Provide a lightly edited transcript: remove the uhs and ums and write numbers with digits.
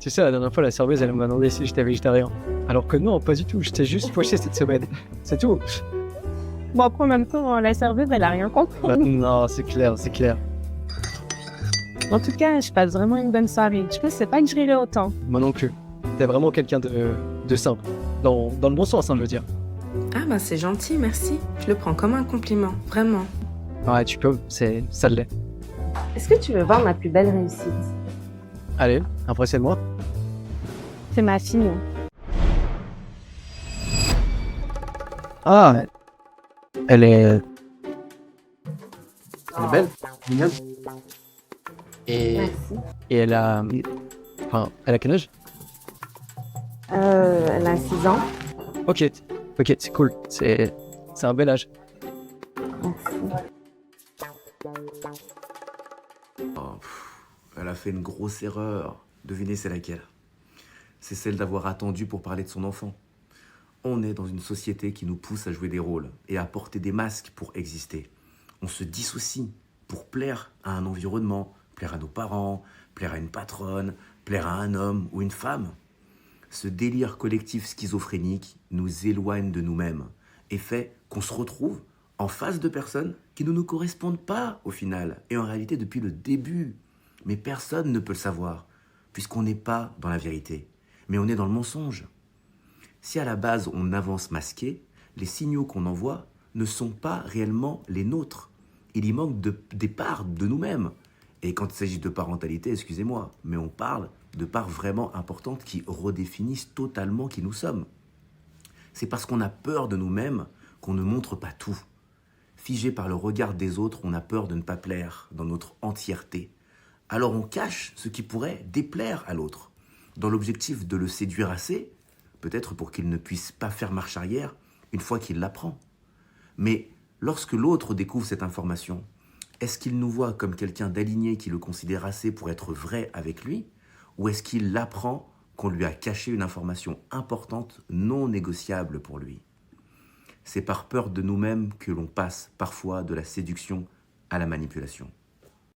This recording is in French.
Tu sais, la dernière fois, la serveuse, elle m'a demandé si j'étais végétarien. Alors que non, pas du tout, j'étais juste fauché cette semaine. C'est tout. Bon, après, en même temps, la serveuse, elle a rien compris. Bah, non, c'est clair, c'est clair. En tout cas, je passe vraiment une bonne soirée. Je pensais pas que je rirais autant. Moi non plus. T'es vraiment quelqu'un de simple. Dans le bon sens, hein, je veux dire. Ah bah c'est gentil, merci. Je le prends comme un compliment, vraiment. Ouais, tu peux, ça l'est. Est-ce que tu veux voir ma plus belle réussite? Allez, impressionne-moi. C'est ma fille. Ah, elle est belle, mignonne. Et Merci. elle a... Enfin, elle a quel âge? Elle a 6 ans. Ok, c'est cool. C'est un bel âge. Merci. Oh, elle a fait une grosse erreur. Devinez c'est laquelle? C'est celle d'avoir attendu pour parler de son enfant. On est dans une société qui nous pousse à jouer des rôles et à porter des masques pour exister. On se dissocie pour plaire à un environnement, plaire à nos parents, plaire à une patronne, plaire à un homme ou une femme. Ce délire collectif schizophrénique nous éloigne de nous-mêmes et fait qu'on se retrouve en face de personnes qui ne nous correspondent pas au final, et en réalité depuis le début. Mais personne ne peut le savoir, puisqu'on n'est pas dans la vérité, mais on est dans le mensonge. Si à la base on avance masqué, les signaux qu'on envoie ne sont pas réellement les nôtres. Il y manque des parts de nous-mêmes. Et quand il s'agit de parentalité, excusez-moi, mais on parle de parts vraiment importantes qui redéfinissent totalement qui nous sommes. C'est parce qu'on a peur de nous-mêmes qu'on ne montre pas tout. Figé par le regard des autres, on a peur de ne pas plaire dans notre entièreté. Alors on cache ce qui pourrait déplaire à l'autre, dans l'objectif de le séduire assez, peut-être pour qu'il ne puisse pas faire marche arrière une fois qu'il l'apprend. Mais lorsque l'autre découvre cette information, est-ce qu'il nous voit comme quelqu'un d'aligné qui le considère assez pour être vrai avec lui, ou est-ce qu'il l'apprend qu'on lui a caché une information importante, non négociable pour lui? C'est par peur de nous-mêmes que l'on passe parfois de la séduction à la manipulation.